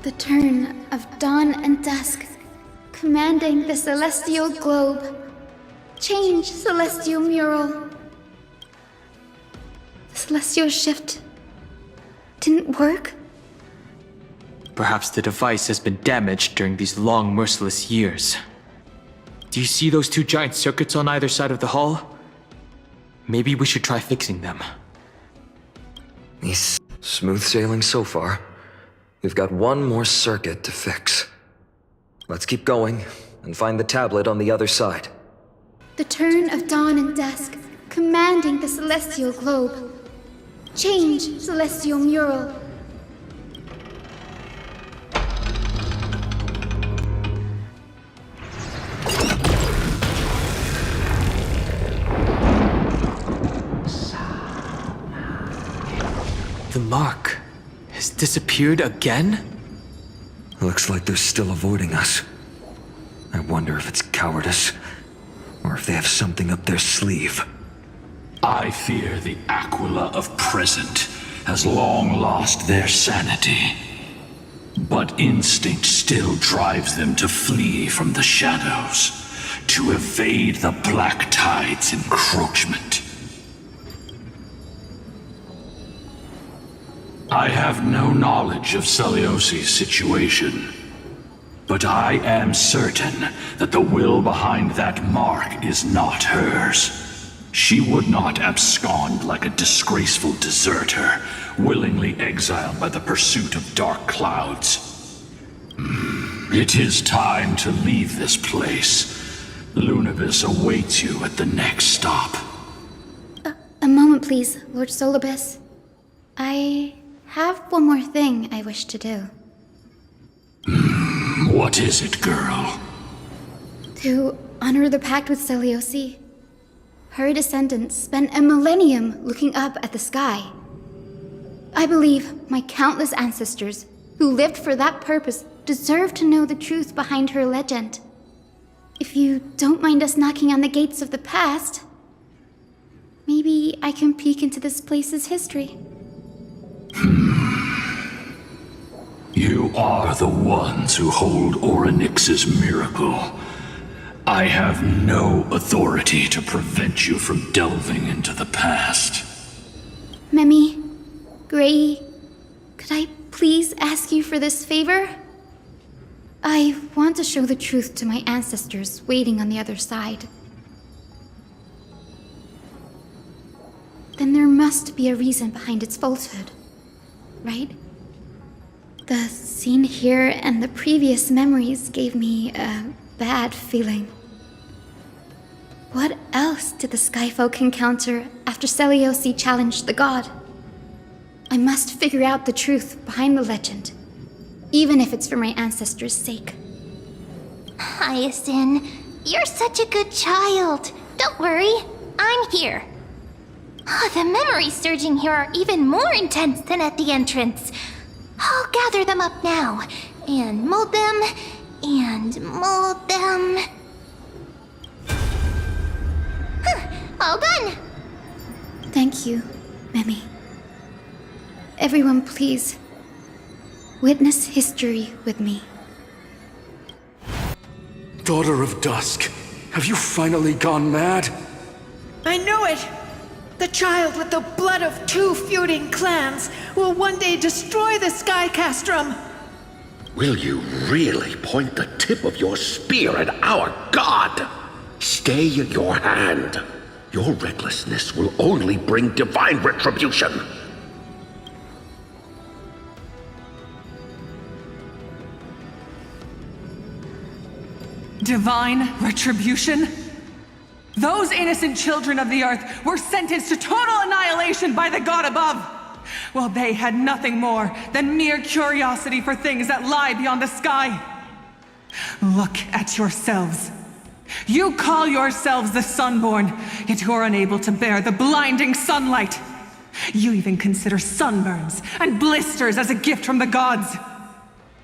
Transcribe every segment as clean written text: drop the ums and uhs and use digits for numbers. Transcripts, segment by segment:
The turn of dawn and dusk, commanding the celestial globe. Change, celestial mural. The celestial shift didn't work? Perhaps the device has been damaged during these long, merciless years. Do you see those two giant circuits on either side of the hall? Maybe we should try fixing them. Smooth sailing so far. We've got one more circuit to fix. Let's keep going and find the tablet on the other side. The turn of dawn and dusk, commanding the celestial globe. Change, celestial mural. The mark has disappeared again? Looks like they're still avoiding us. I wonder if it's cowardice, or if they have something up their sleeve. I fear the Aquila of present has long lost their sanity. But instinct still drives them to flee from the shadows, to evade the Black Tide's encroachment. I have no knowledge of Celiosi's situation, but I am certain that the will behind that mark is not hers. She would not abscond like a disgraceful deserter, willingly exiled by the pursuit of dark clouds. It is time to leave this place. Lunibus awaits you at the next stop. A moment, please, Lord Solibus. I have one more thing I wish to do. What is it, girl? To honor the pact with Celiosi. Her descendants spent a millennium looking up at the sky. I believe my countless ancestors who lived for that purpose deserve to know the truth behind her legend. If you don't mind us knocking on the gates of the past, maybe I can peek into this place's history. You are the ones who hold Orynyx's miracle. I have no authority to prevent you from delving into the past. Memi, Gray, could I please ask you for this favor? I want to show the truth to my ancestors waiting on the other side. Then there must be a reason behind its falsehood, right? The scene here and the previous memories gave me a bad feeling. What else did the Skyfolk encounter after Celiosi challenged the god? I must figure out the truth behind the legend, even if it's for my ancestors' sake. Hyacinth, you're such a good child. Don't worry, I'm here. The memories surging here are even more intense than at the entrance. I'll gather them up now, and mold them, and mold them. All done! Thank you, Memi. Everyone, please, witness history with me. Daughter of Dusk, have you finally gone mad? I know it! The child with the blood of two feuding clans will one day destroy the Sky Castrum! Will you really point the tip of your spear at our god? Stay your hand. Your recklessness will only bring divine retribution. Divine retribution? Those innocent children of the earth were sentenced to total annihilation by the god above, while they had nothing more than mere curiosity for things that lie beyond the sky. Look at yourselves. You call yourselves the Sunborn, yet you're unable to bear the blinding sunlight. You even consider sunburns and blisters as a gift from the gods.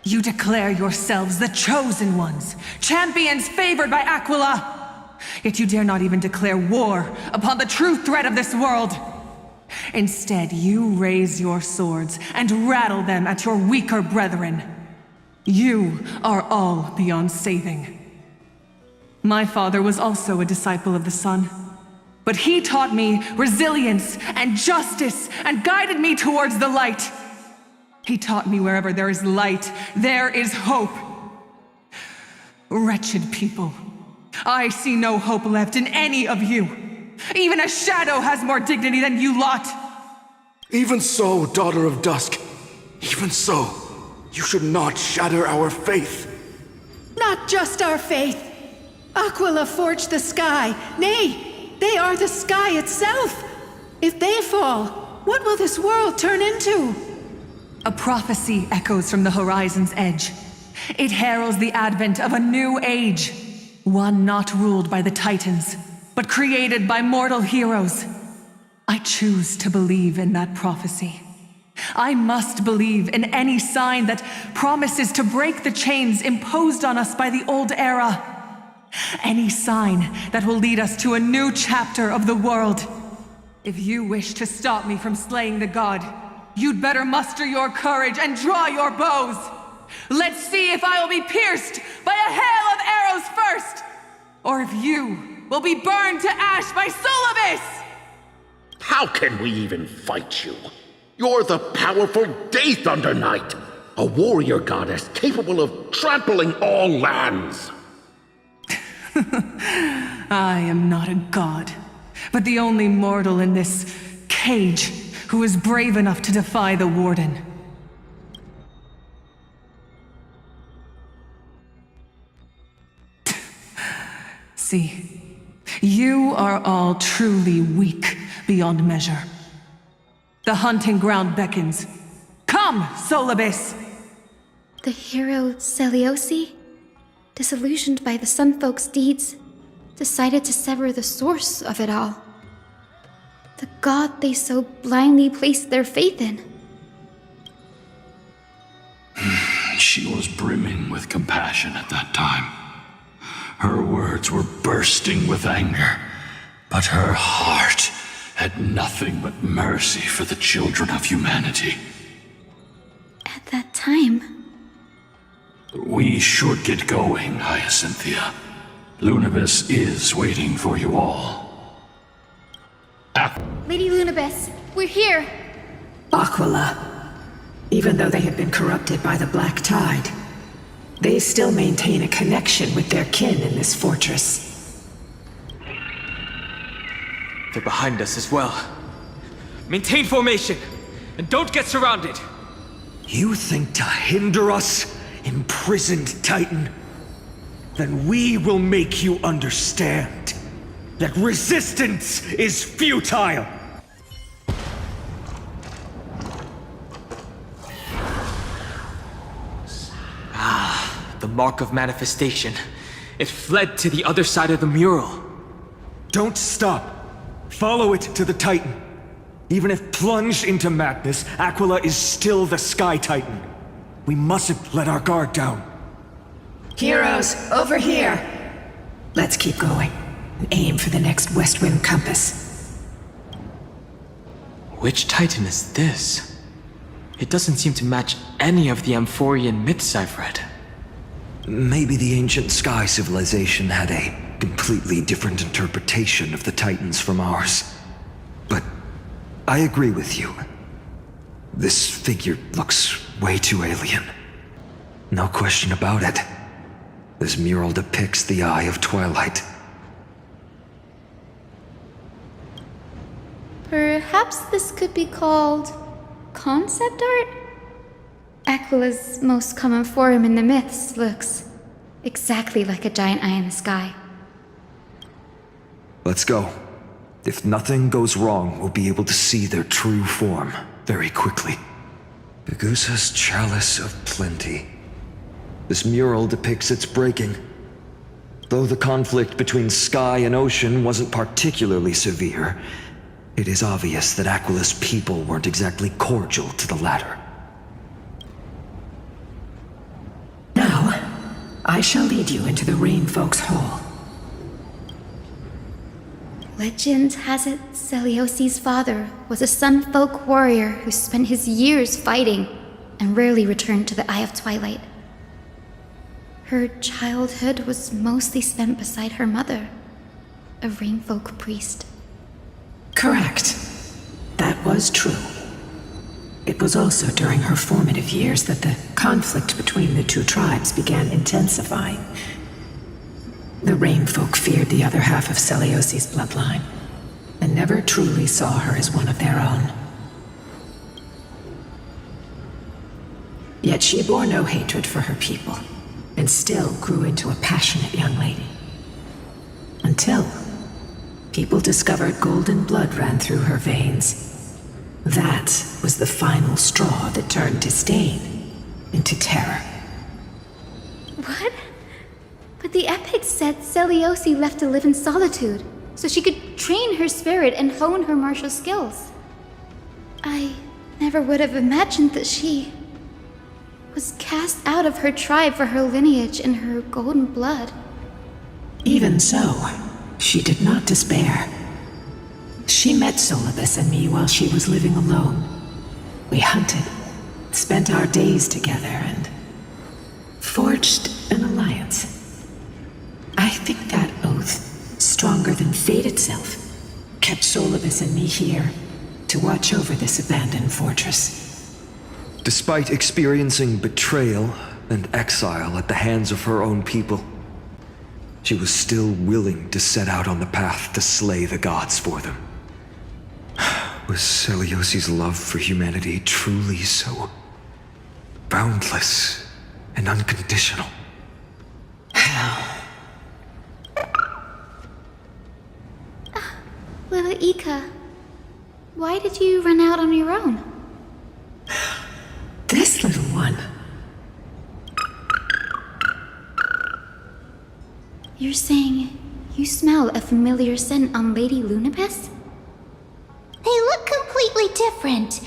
You declare yourselves the chosen ones, champions favored by Aquila. Yet you dare not even declare war upon the true threat of this world. Instead, you raise your swords and rattle them at your weaker brethren. You are all beyond saving. My father was also a disciple of the sun, but he taught me resilience and justice and guided me towards the light. He taught me wherever there is light, there is hope. Wretched people, I see no hope left in any of you. Even a shadow has more dignity than you lot. Even so, Daughter of Dusk, even so, you should not shatter our faith. Not just our faith. Aquila forged the sky. Nay, they are the sky itself. If they fall, what will this world turn into? A prophecy echoes from the horizon's edge. It heralds the advent of a new age. One not ruled by the Titans, but created by mortal heroes. I choose to believe in that prophecy. I must believe in any sign that promises to break the chains imposed on us by the old era. Any sign that will lead us to a new chapter of the world. If you wish to stop me from slaying the god, you'd better muster your courage and draw your bows. Let's see if I will be pierced by a hail of arrows first, or if you will be burned to ash by Solibus! How can we even fight you? You're the powerful Day Thunder Knight, a warrior goddess capable of trampling all lands. I am not a god, but the only mortal in this cage who is brave enough to defy the Warden. See, you are all truly weak beyond measure. The hunting ground beckons. Come, Solibus! The hero Seliosi, disillusioned by the Sunfolk's deeds, decided to sever the source of it all. The god they so blindly placed their faith in. She was brimming with compassion at that time. Her words were bursting with anger, but her heart had nothing but mercy for the children of humanity. At that time, We should get going, Hyacinthia. Lunibus is waiting for you all. Lady Lunibus, we're here. Aquila. Even though they have been corrupted by the Black Tide, they still maintain a connection with their kin in this fortress. They're behind us as well. Maintain formation, and don't get surrounded. You think to hinder us, imprisoned Titan? Then we will make you understand that resistance is futile! The mark of manifestation. It fled to the other side of the mural. Don't stop. Follow it to the Titan. Even if plunged into madness, Aquila is still the Sky Titan. We mustn't let our guard down. Heroes, over here! Let's keep going, and aim for the next West Wind compass. Which Titan is this? It doesn't seem to match any of the Amphorian myths I've read. Maybe the ancient Sky civilization had a completely different interpretation of the Titans from ours. But I agree with you. This figure looks way too alien. No question about it. This mural depicts the Eye of Twilight. Perhaps this could be called concept art? Aquila's most common form in the myths looks exactly like a giant eye in the sky. Let's go. If nothing goes wrong, we'll be able to see their true form very quickly. Begusa's Chalice of Plenty. This mural depicts its breaking. Though the conflict between sky and ocean wasn't particularly severe, it is obvious that Aquila's people weren't exactly cordial to the latter. Now, I shall lead you into the Rain Folk's Hall. Legend has it Seliosi's father was a Sunfolk warrior who spent his years fighting and rarely returned to the Eye of Twilight. her childhood was mostly spent beside her mother, a Rainfolk priest. Correct. That was true. It was also during her formative years that the conflict between the two tribes began intensifying. The Rainfolk feared the other half of Celiosi's bloodline, and never truly saw her as one of their own. Yet she bore no hatred for her people, and still grew into a passionate young lady. Until people discovered golden blood ran through her veins. That was the final straw that turned disdain into terror. What? But the epics said Celiosi left to live in solitude, so she could train her spirit and hone her martial skills. I never would have imagined that she was cast out of her tribe for her lineage and her golden blood. Even so, she did not despair. She met Solibus and me while she was living alone. We hunted, spent our days together, and forged an alliance. I think that oath, stronger than fate itself, kept Solibus and me here to watch over this abandoned fortress. Despite experiencing betrayal and exile at the hands of her own people, she was still willing to set out on the path to slay the gods for them. Was Celiosi's love for humanity truly so boundless and unconditional? Lila Ika, why did you run out on your own? This little one. You're saying you smell a familiar scent on Lady Lunibus? They look completely different.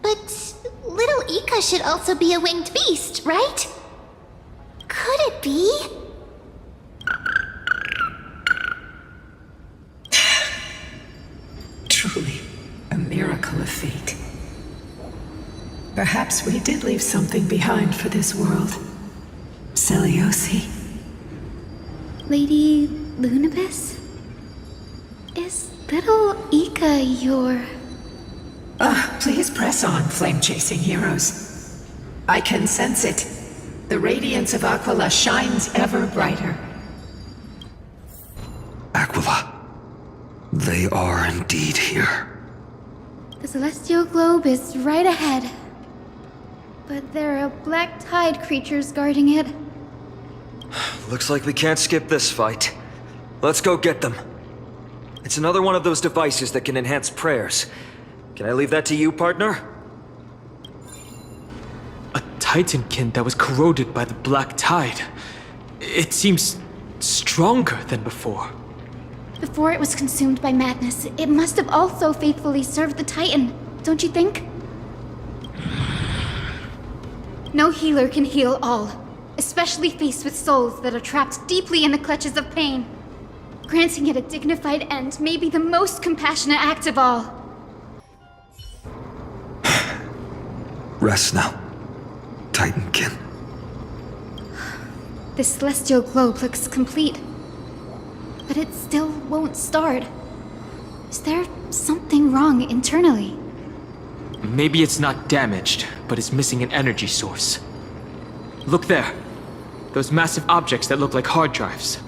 But little Ika should also be a winged beast, right? Could it be? Truly, a miracle of fate. Perhaps we did leave something behind for this world. Celiosi. Lady Lunibus? Is little Ika your... Please press on, flame-chasing heroes. I can sense it. The radiance of Aquila shines ever brighter. Aquila. They are indeed here. The celestial globe is right ahead. But there are black tide creatures guarding it. Looks like we can't skip this fight. Let's go get them. It's another one of those devices that can enhance prayers. Can I leave that to you, partner? A titankin that was corroded by the black tide. It seems stronger than before. Before it was consumed by madness, it must have also faithfully served the Titan, don't you think? No healer can heal all, especially faced with souls that are trapped deeply in the clutches of pain. Granting it a dignified end may be the most compassionate act of all. Rest now, Titankin. The celestial globe looks complete, but it still won't start. Is there something wrong internally? Maybe it's not damaged, but it's missing an energy source. Look there. Those massive objects that look like hard drives.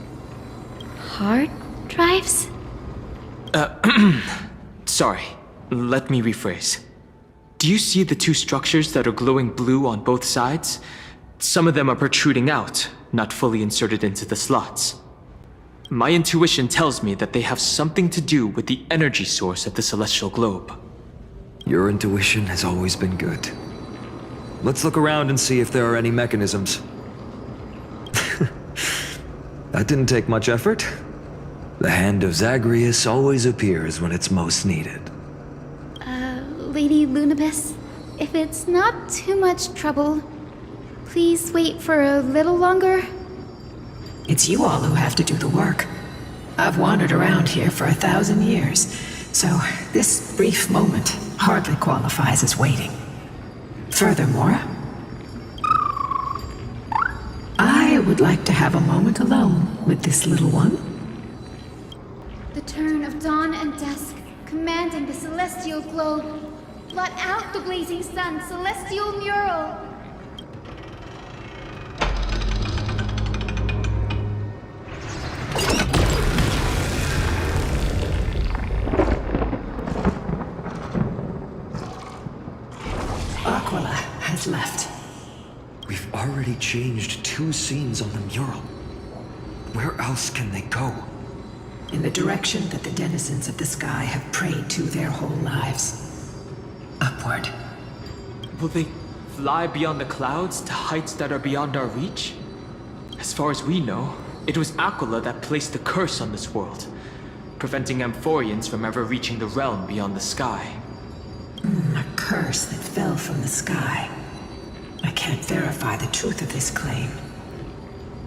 Hard drives? Sorry. Let me rephrase. Do you see the two structures that are glowing blue on both sides? Some of them are protruding out, not fully inserted into the slots. My intuition tells me that they have something to do with the energy source of the celestial globe. Your intuition has always been good. Let's look around and see if there are any mechanisms. That didn't take much effort. The hand of Zagreus always appears when it's most needed. Lady Lunibus, if it's not too much trouble, please wait for a little longer. It's you all who have to do the work. I've wandered around here for 1,000 years, so this brief moment hardly qualifies as waiting. Furthermore, I would like to have a moment alone with this little one. The turn of dawn and dusk, commanding the celestial globe. Blot out the blazing sun, celestial mural. Aquila has left. We've already changed 2 scenes on the mural. Where else can they go? In the direction that the denizens of the sky have prayed to their whole lives. Upward. Will they fly beyond the clouds to heights that are beyond our reach? As far as we know, it was Aquila that placed the curse on this world, preventing Amphorians from ever reaching the realm beyond the sky. A curse that fell from the sky. I can't verify the truth of this claim.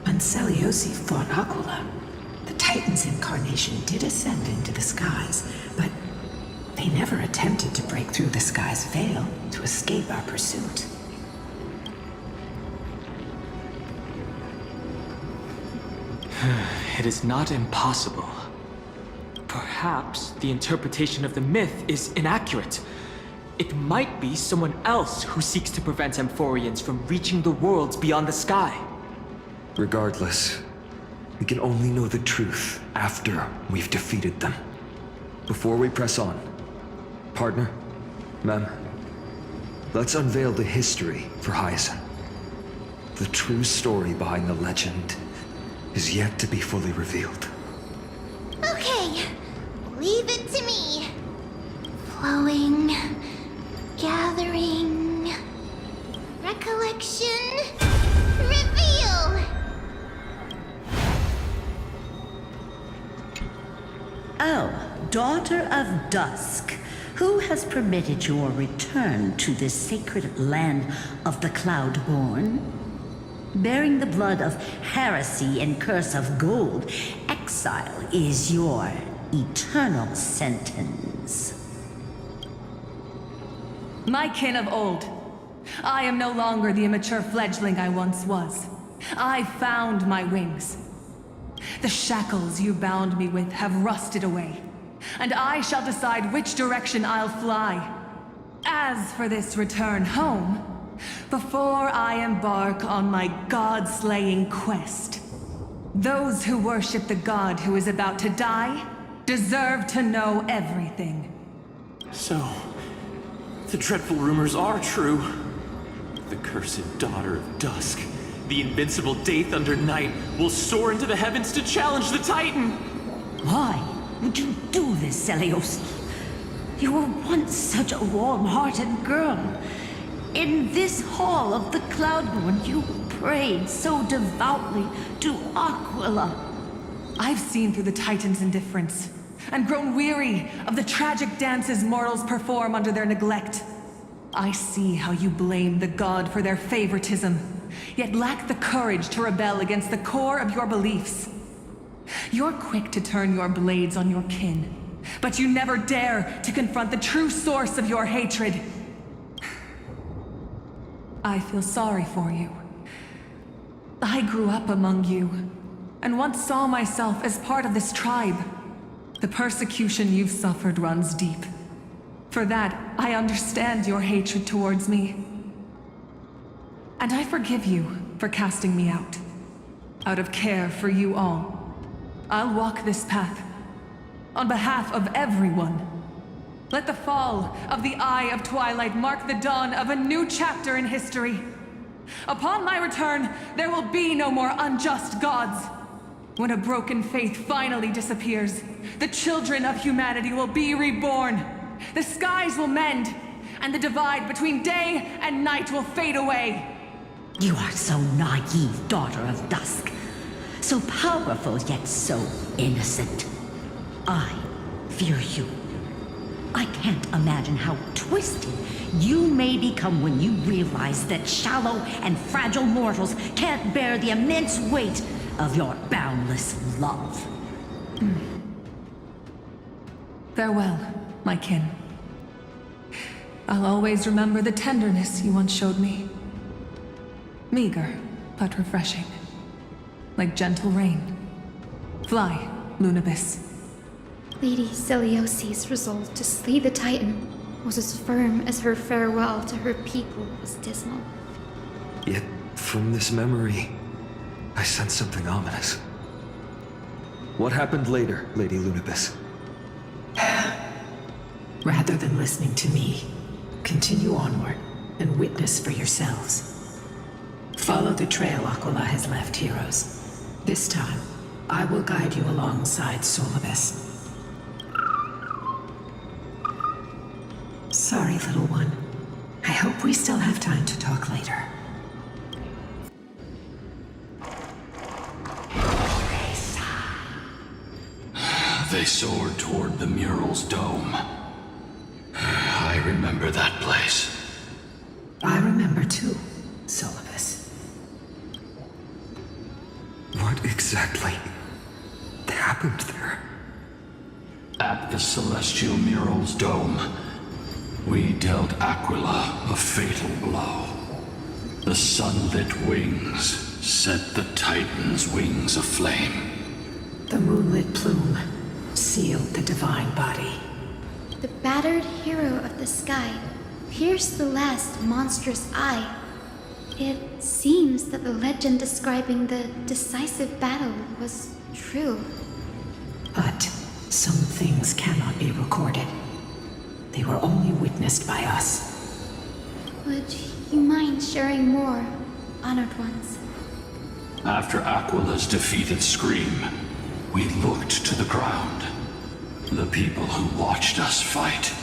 When Seliosi fought Aquila, the Titan's incarnation did ascend into the skies, but they never attempted to break through the sky's veil to escape our pursuit. It is not impossible. Perhaps the interpretation of the myth is inaccurate. It might be someone else who seeks to prevent Amphorians from reaching the worlds beyond the sky. Regardless, we can only know the truth after we've defeated them. Before we press on, partner, Mem, let's unveil the history for Hyacinth. The true story behind the legend is yet to be fully revealed. Okay, leave it to me. Flowing, gathering, recollection, reveal! Oh, daughter of dusk, who has permitted your return to this sacred land of the Cloudborn? Bearing the blood of heresy and curse of gold, exile is your eternal sentence. My kin of old, I am no longer the immature fledgling I once was. I found my wings. The shackles you bound me with have rusted away, and I shall decide which direction I'll fly. As for this return home, before I embark on my god-slaying quest, those who worship the god who is about to die deserve to know everything. So, the dreadful rumors are true. The cursed daughter of dusk, the invincible Daith under night, will soar into the heavens to challenge the Titan! Why would you do this, Seliosi? You were once such a warm-hearted girl. In this hall of the Cloudborn, you prayed so devoutly to Aquila. I've seen through the Titan's indifference, and grown weary of the tragic dances mortals perform under their neglect. I see how you blame the god for their favoritism, yet lack the courage to rebel against the core of your beliefs. You're quick to turn your blades on your kin, but you never dare to confront the true source of your hatred. I feel sorry for you. I grew up among you, and once saw myself as part of this tribe. The persecution you've suffered runs deep. For that, I understand your hatred towards me. And I forgive you for casting me out of care for you all. I'll walk this path, on behalf of everyone. Let the fall of the Eye of Twilight mark the dawn of a new chapter in history. Upon my return, there will be no more unjust gods. When a broken faith finally disappears, the children of humanity will be reborn. The skies will mend, and the divide between day and night will fade away. You are so naive, daughter of dusk. So powerful, yet so innocent. I fear you. I can't imagine how twisted you may become when you realize that shallow and fragile mortals can't bear the immense weight of your boundless love. Farewell, my kin. I'll always remember the tenderness you once showed me. Meager, but refreshing. like gentle rain. Fly, Lunabis. Lady Celiosi's resolve to slay the Titan was as firm as her farewell to her people was dismal. Yet, from this memory, I sense something ominous. What happened later, Lady Lunabis? Rather than listening to me, continue onward and witness for yourselves. Follow the trail Aquila has left, heroes. This time, I will guide you alongside Solibus. Sorry, little one. I hope we still have time to talk later. They soared toward the mural's dome. I remember that place. I remember too, Solibus. What exactly happened there? At the celestial mural's dome, we dealt Aquila a fatal blow. The sunlit wings set the Titan's wings aflame. The moonlit plume sealed the divine body. The battered hero of the sky pierced the last monstrous eye. It seems that the legend describing the decisive battle was true. But some things cannot be recorded. They were only witnessed by us. Would you mind sharing more, honored ones? After Aquila's defeated scream, we looked to the ground. The people who watched us fight.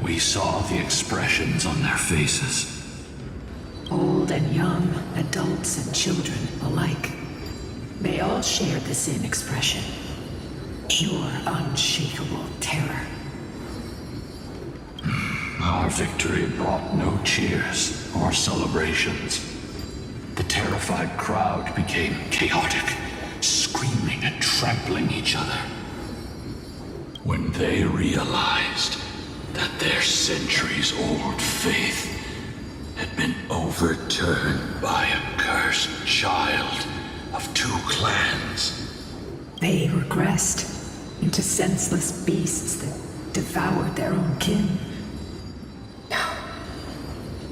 We saw the expressions on their faces. Old and young, adults and children alike. They all shared the same expression. Pure, unshakable terror. Our victory brought no cheers or celebrations. The terrified crowd became chaotic, screaming and trampling each other. When they realized that their centuries-old faith had been overturned by a cursed child of two clans. They regressed into senseless beasts that devoured their own kin. No,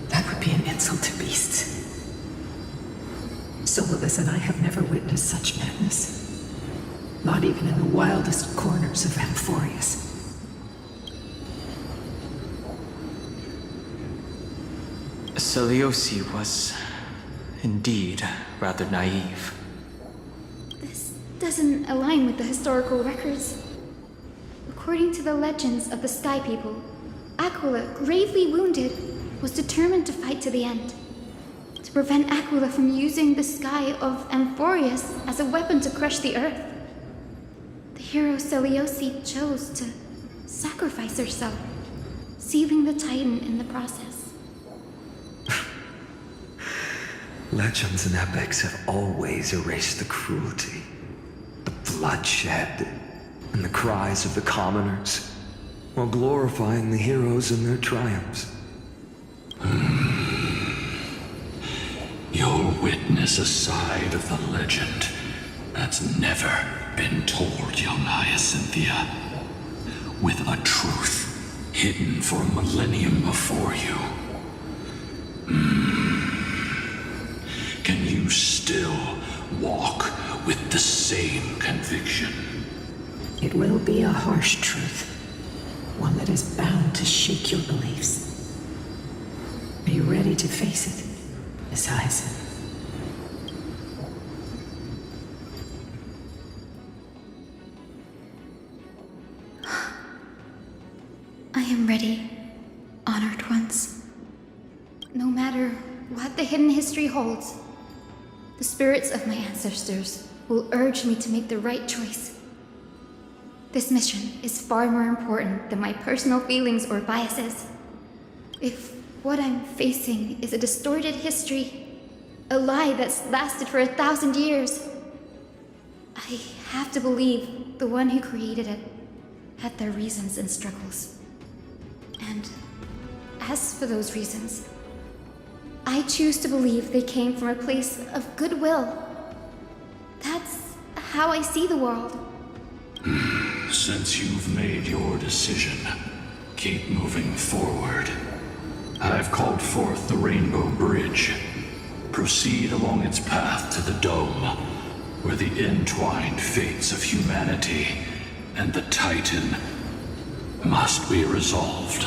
that would be an insult to beasts. Solibus and I have never witnessed such madness. Not even in the wildest corners of Amphorius. Celiosi was indeed rather naive. This doesn't align with the historical records. According to the legends of the Sky People, Aquila, gravely wounded, was determined to fight to the end. To prevent Aquila from using the sky of Amphorius as a weapon to crush the earth. The hero Celiosi chose to sacrifice herself, sealing the Titan in the process. Legends and epics have always erased the cruelty, the bloodshed, and the cries of the commoners, while glorifying the heroes and their triumphs. You'll witness a side of the legend that's never been told, young Hyacinthia. With a truth hidden for a millennium before you. Can you still walk with the same conviction? It will be a harsh truth. One that is bound to shake your beliefs. Are you ready to face it, Miss Hyacinth? I am ready, honored ones. No matter what the hidden history holds, the spirits of my ancestors will urge me to make the right choice. This mission is far more important than my personal feelings or biases. If what I'm facing is a distorted history, a lie that's lasted for 1,000 years, I have to believe the one who created it had their reasons and struggles. And as for those reasons, I choose to believe they came from a place of goodwill. That's how I see the world. Since you've made your decision, keep moving forward. I've called forth the Rainbow Bridge. Proceed along its path to the Dome, where the entwined fates of humanity and the Titan must be resolved.